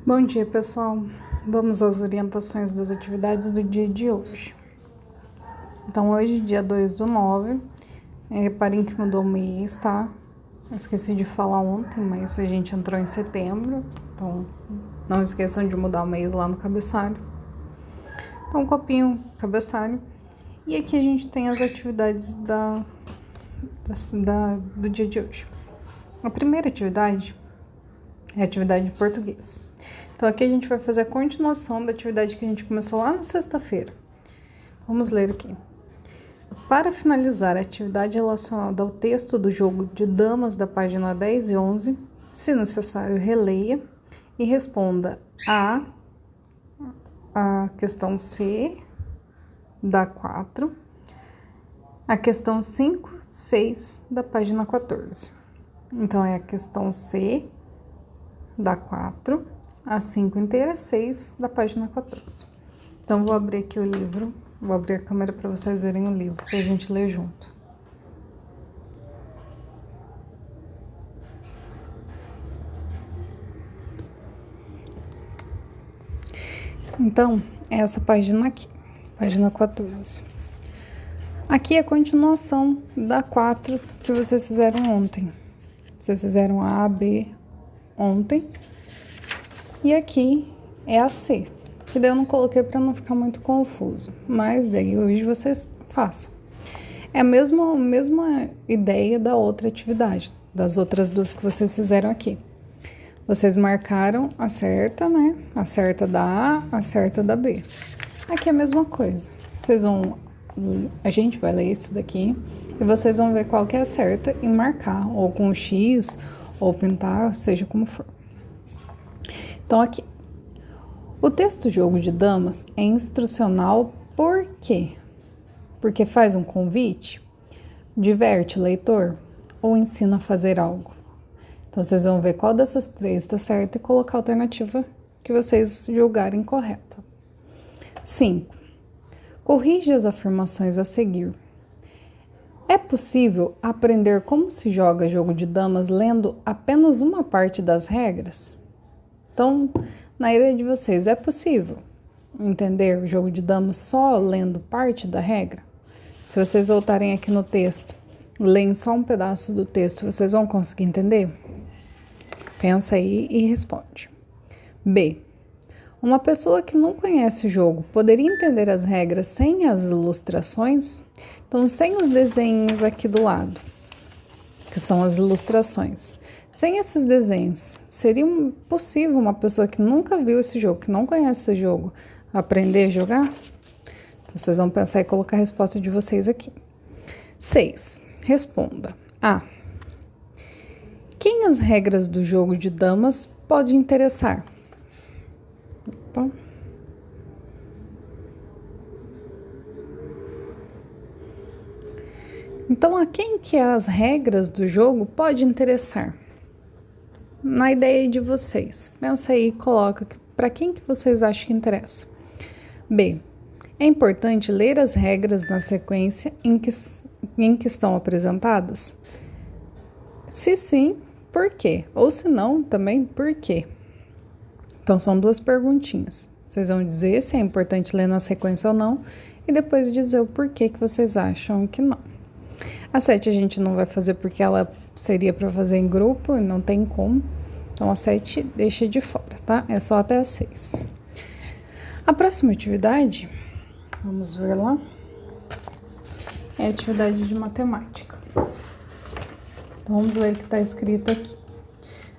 Bom dia, pessoal. Vamos às orientações das atividades do dia de hoje. Então, hoje, dia 2/9, reparem que mudou o mês, tá? Eu esqueci de falar ontem, mas a gente entrou em setembro, então não esqueçam de mudar o mês lá no cabeçalho. Então, copinho, cabeçalho. E aqui a gente tem as atividades do dia de hoje. A primeira atividade é a atividade de português. Então, aqui a gente vai fazer a continuação da atividade que a gente começou lá na sexta-feira. Vamos ler aqui. Para finalizar a atividade relacionada ao texto do jogo de damas da página 10 e 11, se necessário, releia e responda a questão C da 4, a questão 5, 6 da página 14. Então, é a questão C da 4, a 5 inteira, 6 da página 14. Então, vou abrir aqui o livro, vou abrir a câmera para vocês verem o livro, para a gente ler junto. Então, é essa página aqui, página 14. Aqui é a continuação da 4 que vocês fizeram ontem. Vocês fizeram a B ontem. E aqui é a C, que daí eu não coloquei para não ficar muito confuso, mas daí hoje vocês façam. É a mesma ideia da outra atividade, das outras duas que vocês fizeram aqui. Vocês marcaram a certa, né? A certa da A, a certa da B. Aqui é a mesma coisa. A gente vai ler isso daqui e vocês vão ver qual que é a certa e marcar, ou com X, ou pintar, seja como for. Então, aqui, o texto Jogo de Damas é instrucional por quê? Porque faz um convite, diverte o leitor ou ensina a fazer algo. Então, vocês vão ver qual dessas três está certa e colocar a alternativa que vocês julgarem correta. 5. Corrige as afirmações a seguir. É possível aprender como se joga jogo de damas lendo apenas uma parte das regras? Então, na ideia de vocês, é possível entender o jogo de damas só lendo parte da regra? Se vocês voltarem aqui no texto, leem só um pedaço do texto, vocês vão conseguir entender? Pensa aí e responde. B. Uma pessoa que não conhece o jogo poderia entender as regras sem as ilustrações? Então, sem os desenhos aqui do lado, que são as ilustrações. Sem esses desenhos, seria possível uma pessoa que nunca viu esse jogo, que não conhece esse jogo, aprender a jogar? Então, vocês vão pensar e colocar a resposta de vocês aqui. 6. Responda. A. Quem as regras do jogo de damas pode interessar? Opa. Então, a quem que as regras do jogo pode interessar? Na ideia de vocês. Pensa aí e coloca para quem que vocês acham que interessa. B. É importante ler as regras na sequência em que estão apresentadas? Se sim, por quê? Ou se não, também por quê? Então, são duas perguntinhas. Vocês vão dizer se é importante ler na sequência ou não e depois dizer o porquê que vocês acham que não. A 7 a gente não vai fazer porque ela seria para fazer em grupo e não tem como. Então, a 7 deixa de fora, tá? É só até a 6. A próxima atividade, vamos ver lá, é a atividade de matemática. Então, vamos ler o que está escrito aqui.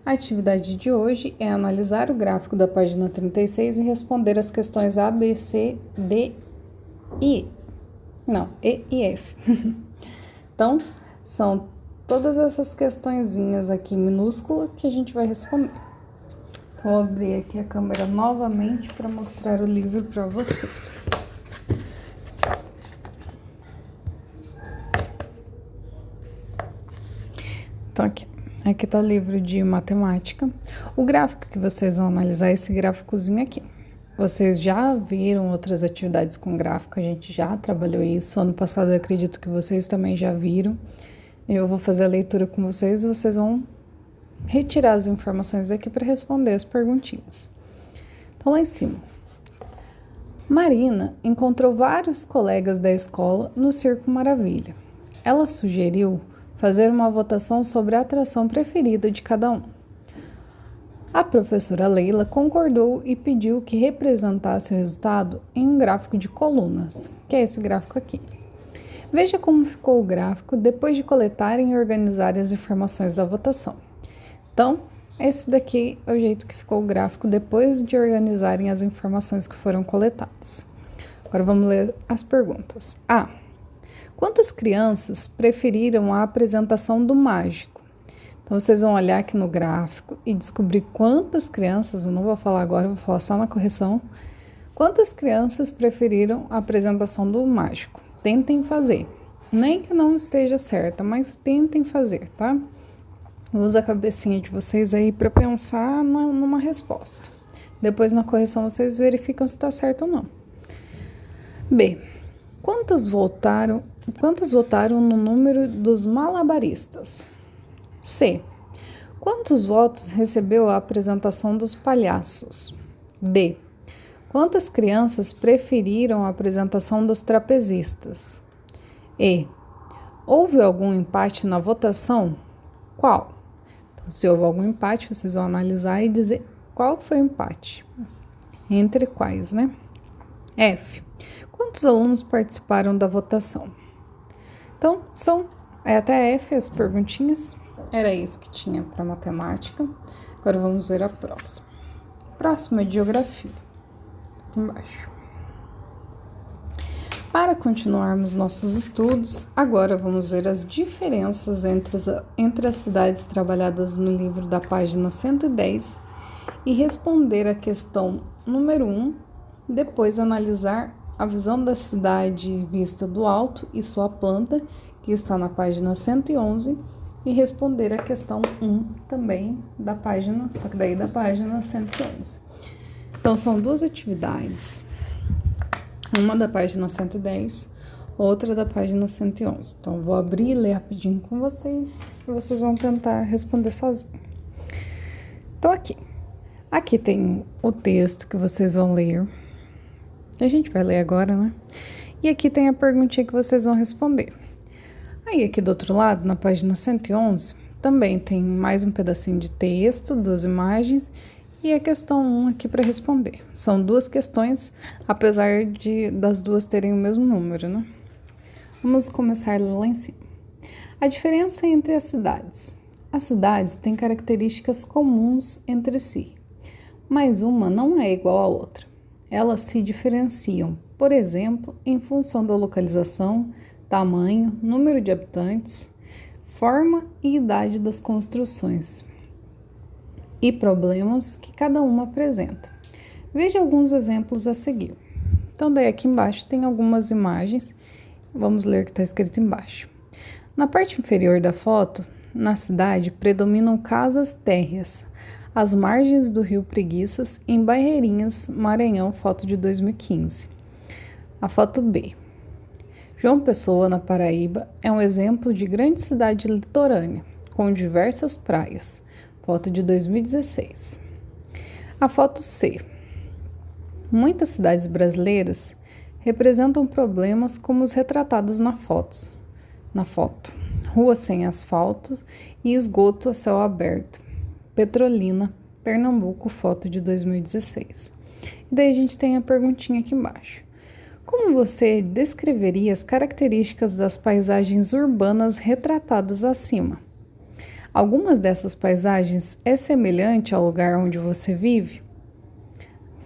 A atividade de hoje é analisar o gráfico da página 36 e responder as questões A, B, C, D, E e F. Então, são todas essas questõezinhas aqui minúsculas que a gente vai responder. Então, vou abrir aqui a câmera novamente para mostrar o livro para vocês. Então, aqui está o livro de matemática. O gráfico que vocês vão analisar é esse gráficozinho aqui. Vocês já viram outras atividades com gráfico, a gente já trabalhou isso. Ano passado eu acredito que vocês também já viram. Eu vou fazer a leitura com vocês e vocês vão retirar as informações daqui para responder as perguntinhas. Então, lá em cima. Marina encontrou vários colegas da escola no Circo Maravilha. Ela sugeriu fazer uma votação sobre a atração preferida de cada um. A professora Leila concordou e pediu que representasse o resultado em um gráfico de colunas, que é esse gráfico aqui. Veja como ficou o gráfico depois de coletarem e organizarem as informações da votação. Então, esse daqui é o jeito que ficou o gráfico depois de organizarem as informações que foram coletadas. Agora vamos ler as perguntas. A. Quantas crianças preferiram a apresentação do mágico? Então, vocês vão olhar aqui no gráfico e descobrir quantas crianças, eu não vou falar agora, eu vou falar só na correção, quantas crianças preferiram a apresentação do mágico. Tentem fazer. Nem que não esteja certa, mas tentem fazer, tá? Usa a cabecinha de vocês aí para pensar numa resposta. Depois, na correção, vocês verificam se está certo ou não. B. Quantas votaram no número dos malabaristas? C. Quantos votos recebeu a apresentação dos palhaços? D. Quantas crianças preferiram a apresentação dos trapezistas? E. Houve algum empate na votação? Qual? Então, se houve algum empate, vocês vão analisar e dizer qual foi o empate. Entre quais, né? F. Quantos alunos participaram da votação? Então, são até F as perguntinhas. Era isso que tinha para matemática. Agora vamos ver a próxima. Próxima é de geografia. Aqui embaixo. Para continuarmos nossos estudos, agora vamos ver as diferenças entre as cidades trabalhadas no livro da página 110 e responder a questão número 1, depois analisar a visão da cidade vista do alto e sua planta, que está na página 111, e responder a questão 1 também da página, só que daí da página 111. Então, são duas atividades. Uma da página 110, outra da página 111. Então, vou abrir e ler rapidinho com vocês e vocês vão tentar responder sozinhos. Então, aqui tem o texto que vocês vão ler. A gente vai ler agora, né? E aqui tem a perguntinha que vocês vão responder. Aí, aqui do outro lado, na página 111, também tem mais um pedacinho de texto, 2 imagens e a questão 1 aqui para responder. São 2 questões, apesar das duas terem o mesmo número, né? Vamos começar lá em cima. A diferença entre as cidades. As cidades têm características comuns entre si, mas uma não é igual à outra. Elas se diferenciam, por exemplo, em função da localização, tamanho, número de habitantes, forma e idade das construções e problemas que cada uma apresenta. Veja alguns exemplos a seguir. Então, daí aqui embaixo tem algumas imagens. Vamos ler o que está escrito embaixo. Na parte inferior da foto, na cidade, predominam casas térreas, às margens do rio Preguiças, em Barreirinhas, Maranhão, foto de 2015. A foto B. João Pessoa, na Paraíba, é um exemplo de grande cidade litorânea, com diversas praias. Foto de 2016. A foto C. Muitas cidades brasileiras representam problemas como os retratados na foto. Rua sem asfalto e esgoto a céu aberto. Petrolina, Pernambuco, foto de 2016. E daí a gente tem a perguntinha aqui embaixo. Como você descreveria as características das paisagens urbanas retratadas acima? Algumas dessas paisagens é semelhante ao lugar onde você vive?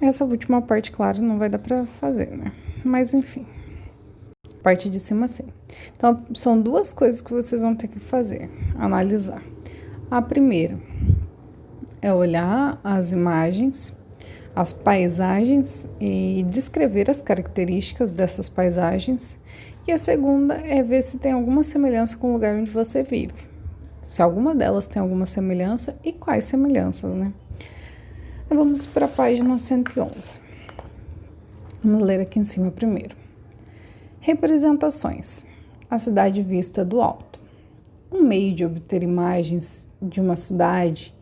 Essa última parte, claro, não vai dar para fazer, né? Mas, enfim. Parte de cima, sim. Então, são 2 coisas que vocês vão ter que fazer, analisar. A primeira é olhar as imagens, as paisagens e descrever as características dessas paisagens. E a segunda é ver se tem alguma semelhança com o lugar onde você vive. Se alguma delas tem alguma semelhança e quais semelhanças, né? Vamos para a página 111. Vamos ler aqui em cima primeiro. Representações. A cidade vista do alto. Um meio de obter imagens de uma cidade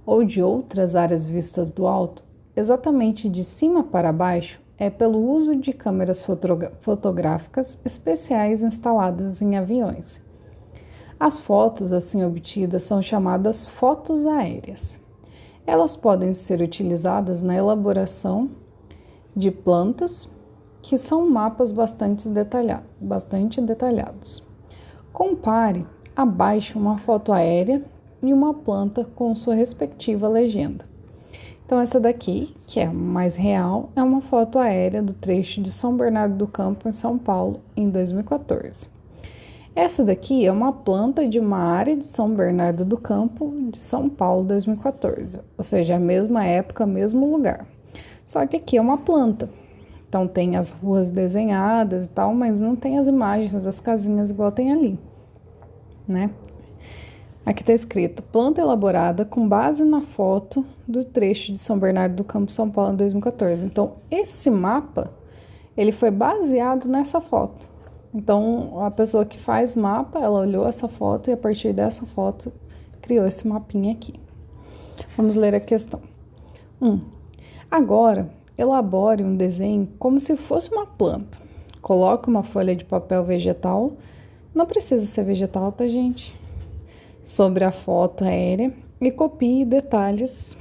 ou de outras áreas vistas do alto exatamente de cima para baixo é pelo uso de câmeras fotográficas especiais instaladas em aviões. As fotos assim obtidas são chamadas fotos aéreas. Elas podem ser utilizadas na elaboração de plantas, que são mapas bastante detalhados. Compare abaixo uma foto aérea e uma planta com sua respectiva legenda. Então, essa daqui, que é mais real, é uma foto aérea do trecho de São Bernardo do Campo, em São Paulo, em 2014. Essa daqui é uma planta de uma área de São Bernardo do Campo, de São Paulo, 2014. Ou seja, a mesma época, mesmo lugar. Só que aqui é uma planta. Então, tem as ruas desenhadas e tal, mas não tem as imagens das casinhas igual tem ali, né? Aqui tá escrito, planta elaborada com base na foto do trecho de São Bernardo do Campo, São Paulo, em 2014. Então, esse mapa, ele foi baseado nessa foto. Então, a pessoa que faz mapa, ela olhou essa foto e a partir dessa foto criou esse mapinha aqui. Vamos ler a questão. 1. Agora, elabore um desenho como se fosse uma planta. Coloque uma folha de papel vegetal, não precisa ser vegetal, tá, gente? Sobre a foto aérea e copie detalhes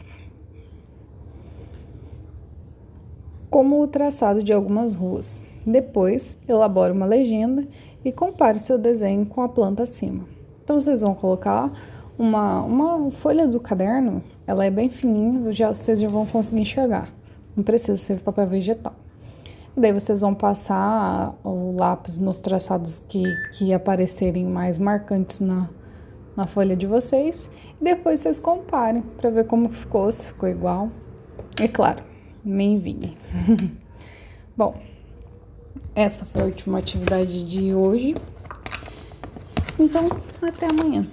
como o traçado de algumas ruas. Depois, elabore uma legenda e compare seu desenho com a planta acima. Então, vocês vão colocar uma folha do caderno, ela é bem fininha, vocês já vão conseguir enxergar. Não precisa ser papel vegetal. E daí, vocês vão passar o lápis nos traçados que aparecerem mais marcantes na folha de vocês. E depois, vocês comparem para ver como ficou, se ficou igual. E claro, me enviem. Bom, essa foi a última atividade de hoje. Então, até amanhã.